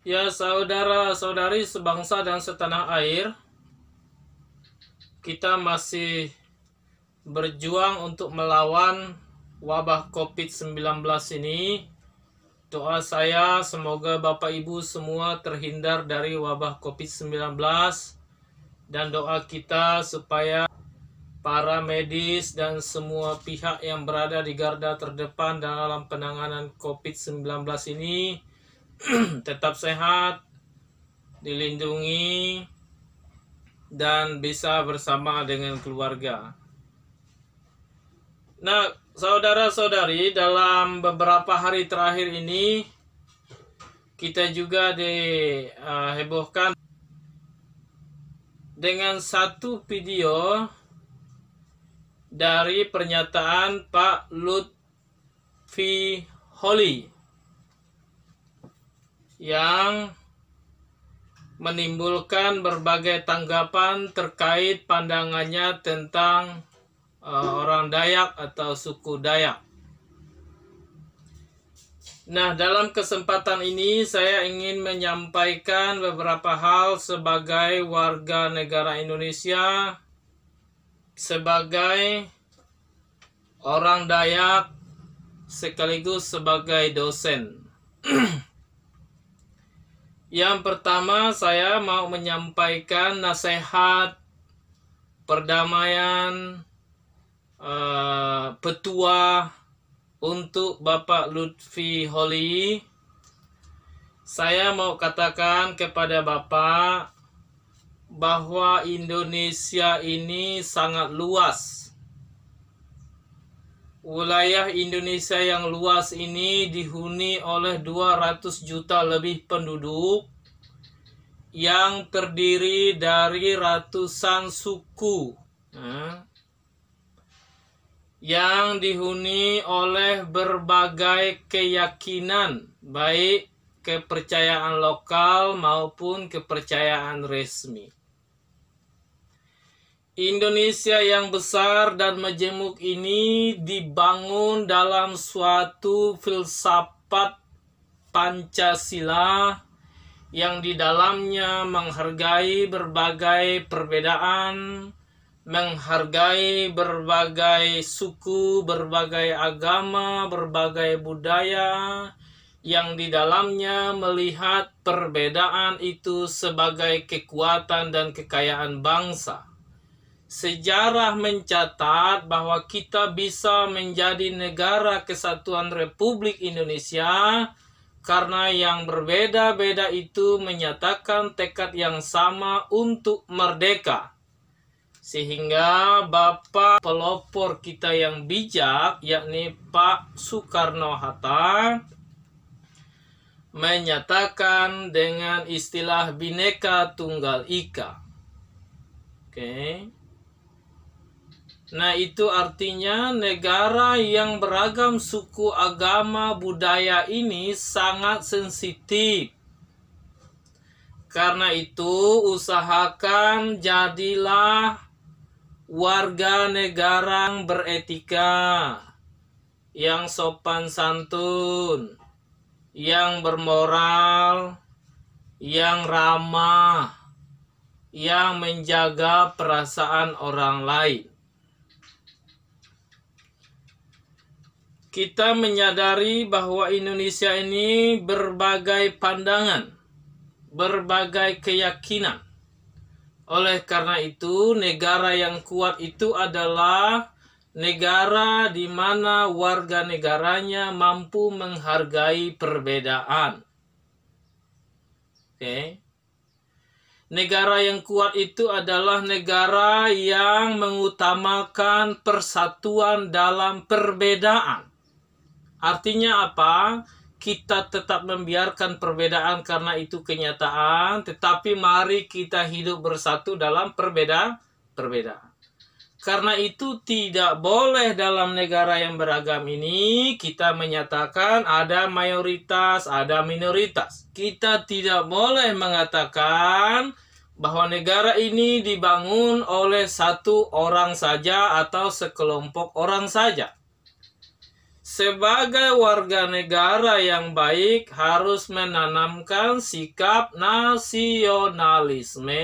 Ya, saudara-saudari sebangsa dan setanah air, kita masih berjuang untuk melawan wabah COVID-19 ini. Doa saya semoga Bapak Ibu semua terhindar dari wabah COVID-19, dan doa kita supaya para medis dan semua pihak yang berada di garda terdepan dalam penanganan COVID-19 ini tetap sehat, dilindungi, dan bisa bersama dengan keluarga. Nah, saudara-saudari, dalam beberapa hari terakhir ini kita juga dihebohkan dengan satu video dari pernyataan Pak Lutfi Holy yang menimbulkan berbagai tanggapan terkait pandangannya tentang orang Dayak atau suku Dayak. Nah, dalam kesempatan ini saya ingin menyampaikan beberapa hal sebagai warga negara Indonesia, sebagai orang Dayak, sekaligus sebagai dosen. Yang pertama, saya mau menyampaikan nasihat perdamaian petua untuk Bapak Lutfi Holy. Saya mau katakan kepada Bapak bahwa Indonesia ini sangat luas. Wilayah Indonesia yang luas ini dihuni oleh 200 juta lebih penduduk yang terdiri dari ratusan suku, yang dihuni oleh berbagai keyakinan, baik kepercayaan lokal maupun kepercayaan resmi. Indonesia yang besar dan majemuk ini dibangun dalam suatu filsafat Pancasila yang di dalamnya menghargai berbagai perbedaan, menghargai berbagai suku, berbagai agama, berbagai budaya, yang di dalamnya melihat perbedaan itu sebagai kekuatan dan kekayaan bangsa. Sejarah mencatat bahwa kita bisa menjadi negara kesatuan Republik Indonesia karena yang berbeda-beda itu menyatakan tekad yang sama untuk merdeka. Sehingga Bapak pelopor kita yang bijak, yakni Pak Soekarno-Hatta, menyatakan dengan istilah Bhinneka Tunggal Ika. Oke. Nah, itu artinya negara yang beragam suku, agama, budaya ini sangat sensitif. Karena itu, usahakan jadilah warga negara yang beretika, yang sopan santun, yang bermoral, yang ramah, yang menjaga perasaan orang lain. Kita menyadari bahwa Indonesia ini berbagai pandangan, berbagai keyakinan. Oleh karena itu, negara yang kuat itu adalah negara di mana warga negaranya mampu menghargai perbedaan. Oke. Negara yang kuat itu adalah negara yang mengutamakan persatuan dalam perbedaan. Artinya apa? Kita tetap membiarkan perbedaan karena itu kenyataan, tetapi mari kita hidup bersatu dalam perbedaan. Karena itu tidak boleh dalam negara yang beragam ini kita menyatakan ada mayoritas, ada minoritas. Kita tidak boleh mengatakan bahwa negara ini dibangun oleh satu orang saja atau sekelompok orang saja. sebagai warga negara yang baik harus menanamkan sikap nasionalisme,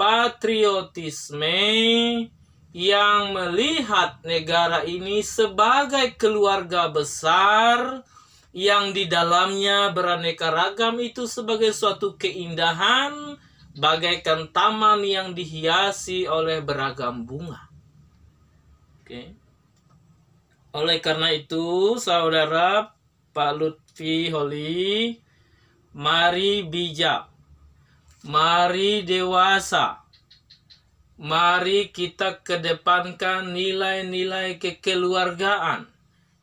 patriotisme, yang melihat negara ini sebagai keluarga besar yang di dalamnya beraneka ragam, itu sebagai suatu keindahan bagaikan taman yang dihiasi oleh beragam bunga. Oke. Oleh karena itu, saudara Pak Lutfi Holi, mari bijak, mari dewasa, mari kita kedepankan nilai-nilai kekeluargaan,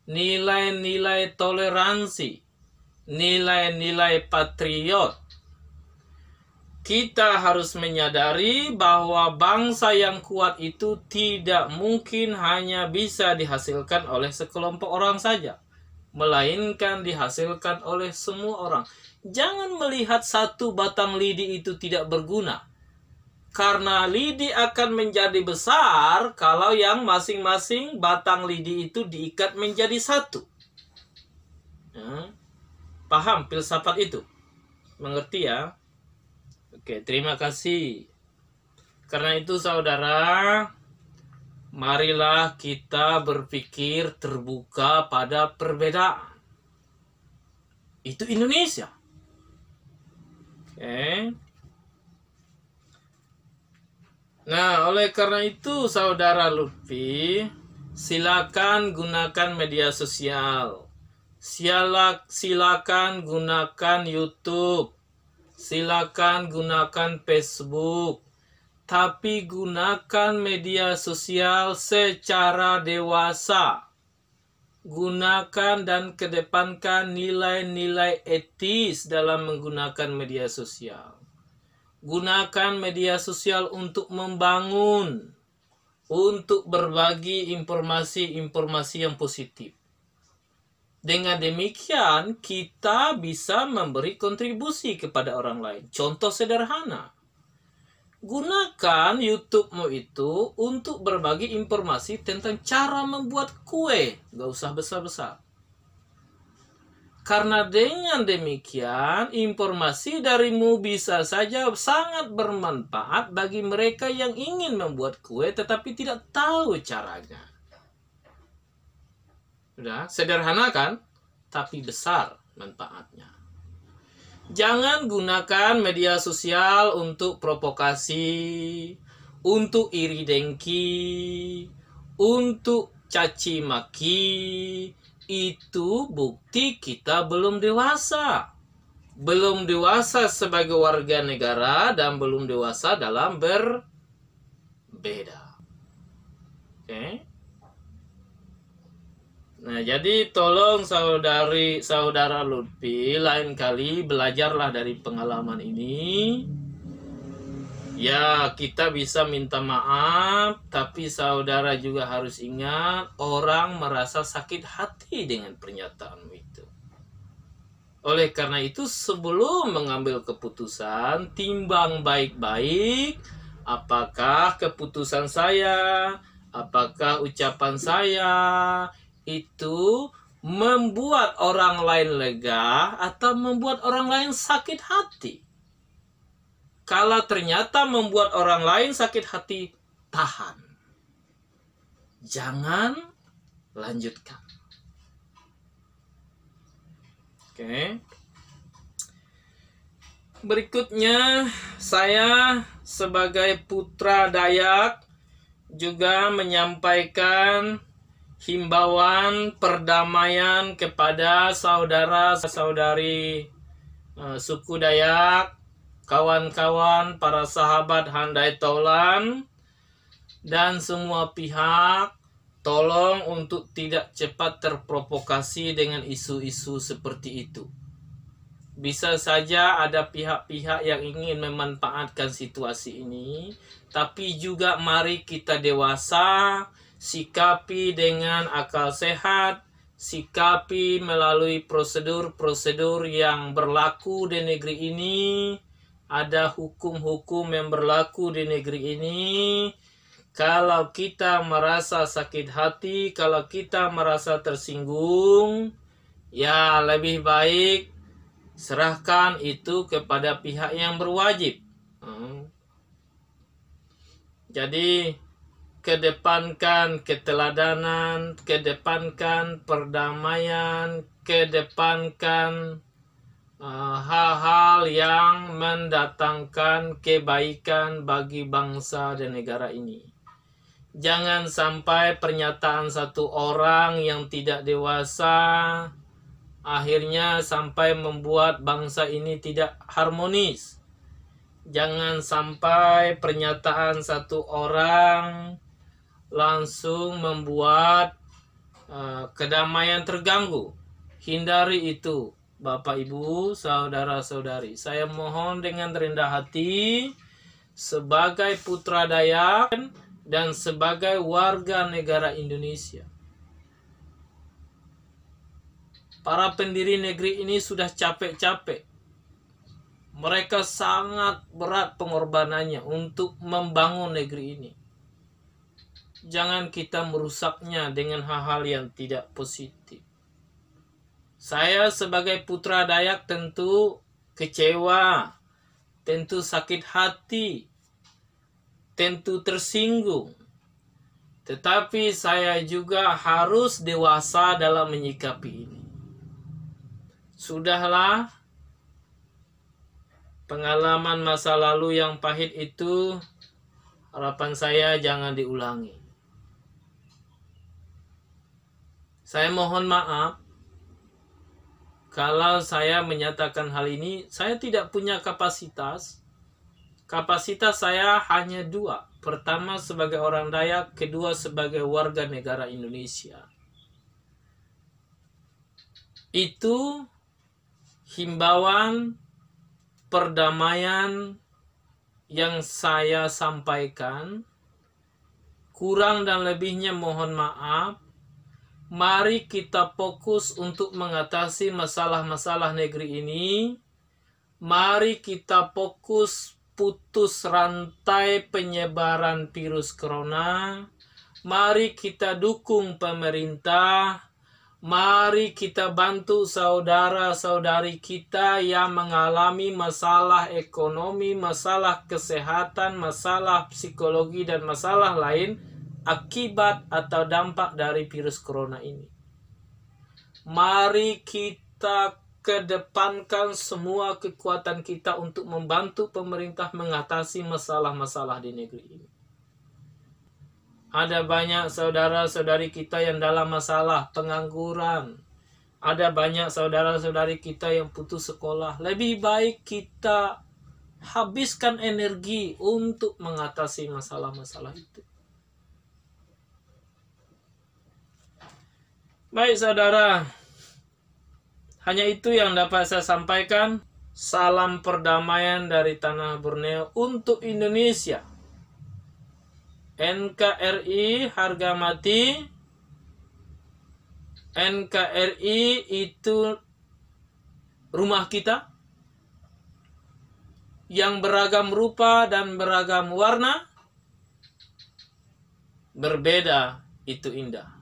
nilai-nilai toleransi, nilai-nilai patriot. Kita harus menyadari bahwa bangsa yang kuat itu tidak mungkin hanya bisa dihasilkan oleh sekelompok orang saja, melainkan dihasilkan oleh semua orang. Jangan melihat satu batang lidi itu tidak berguna, karena lidi akan menjadi besar kalau yang masing-masing batang lidi itu diikat menjadi satu. Paham filsafat itu? Mengerti ya? Oke, terima kasih. Karena itu saudara, marilah kita berpikir terbuka pada perbedaan. Itu Indonesia. Oke. Nah, oleh karena itu saudara Lutfi, silakan gunakan media sosial. Silakan gunakan YouTube. Silakan gunakan Facebook, tapi gunakan media sosial secara dewasa. Gunakan dan kedepankan nilai-nilai etis dalam menggunakan media sosial. Gunakan media sosial untuk membangun, untuk berbagi informasi-informasi yang positif. Dengan demikian, kita bisa memberi kontribusi kepada orang lain. Contoh sederhana. Gunakan YouTube-mu itu untuk berbagi informasi tentang cara membuat kue. Gak usah besar-besar. Karena dengan demikian, informasi darimu bisa saja sangat bermanfaat bagi mereka yang ingin membuat kue tetapi tidak tahu caranya. Sudah, sederhana kan? Tapi besar manfaatnya. Jangan gunakan media sosial untuk provokasi, untuk iri dengki, untuk caci maki. Itu bukti kita belum dewasa. Belum dewasa sebagai warga negara dan belum dewasa dalam berbeda. Oke? Nah, jadi tolong saudara Lutfi, lain kali belajarlah dari pengalaman ini. Ya, kita bisa minta maaf, tapi saudara juga harus ingat, orang merasa sakit hati dengan pernyataanmu itu. Oleh karena itu, sebelum mengambil keputusan, timbang baik-baik, apakah keputusan saya, apakah ucapan saya, itu membuat orang lain lega atau membuat orang lain sakit hati. Kalau ternyata membuat orang lain sakit hati, tahan. Jangan lanjutkan. Oke. Berikutnya, saya sebagai putra Dayak juga menyampaikan himbauan perdamaian kepada saudara-saudari suku Dayak, kawan-kawan, para sahabat Handai Taulan, dan semua pihak, tolong untuk tidak cepat terprovokasi dengan isu-isu seperti itu. Bisa saja ada pihak-pihak yang ingin memanfaatkan situasi ini, tapi juga mari kita dewasa, sikapi dengan akal sehat, sikapi melalui prosedur-prosedur yang berlaku di negeri ini. Ada hukum-hukum yang berlaku di negeri ini. Kalau kita merasa sakit hati, kalau kita merasa tersinggung, ya lebih baik serahkan itu kepada pihak yang berwajib. Jadi kedepankan keteladanan, kedepankan perdamaian, kedepankan hal-hal yang mendatangkan kebaikan bagi bangsa dan negara ini. Jangan sampai pernyataan satu orang yang tidak dewasa akhirnya sampai membuat bangsa ini tidak harmonis. Jangan sampai pernyataan satu orang langsung membuat kedamaian terganggu. Hindari itu, Bapak Ibu, saudara-saudari. Saya mohon dengan rendah hati sebagai putra Dayak dan sebagai warga negara Indonesia. Para pendiri negeri ini sudah capek-capek. Mereka sangat berat pengorbanannya untuk membangun negeri ini. Jangan kita merusaknya dengan hal-hal yang tidak positif. Saya sebagai putra Dayak tentu kecewa, tentu sakit hati, tentu tersinggung. Tetapi saya juga harus dewasa dalam menyikapi ini. Sudahlah, pengalaman masa lalu yang pahit itu, harapan saya jangan diulangi. Saya mohon maaf kalau saya menyatakan hal ini. Saya tidak punya kapasitas. Kapasitas saya hanya dua. Pertama sebagai orang Dayak, kedua sebagai warga negara Indonesia. Itu himbauan perdamaian yang saya sampaikan. Kurang dan lebihnya mohon maaf. Mari kita fokus untuk mengatasi masalah-masalah negeri ini. Mari kita fokus putus rantai penyebaran virus corona. Mari kita dukung pemerintah. Mari kita bantu saudara-saudari kita yang mengalami masalah ekonomi, masalah kesehatan, masalah psikologi, dan masalah lain akibat atau dampak dari virus corona ini. Mari kita kedepankan semua kekuatan kita untuk membantu pemerintah mengatasi masalah-masalah di negeri ini. Ada banyak saudara-saudari kita yang dalam masalah pengangguran. Ada banyak saudara-saudari kita yang putus sekolah. Lebih baik kita habiskan energi untuk mengatasi masalah-masalah itu. Baik saudara, hanya itu yang dapat saya sampaikan. Salam perdamaian dari tanah Borneo untuk Indonesia. NKRI harga mati. NKRI itu rumah kita yang beragam rupa dan beragam warna. Berbeda itu indah.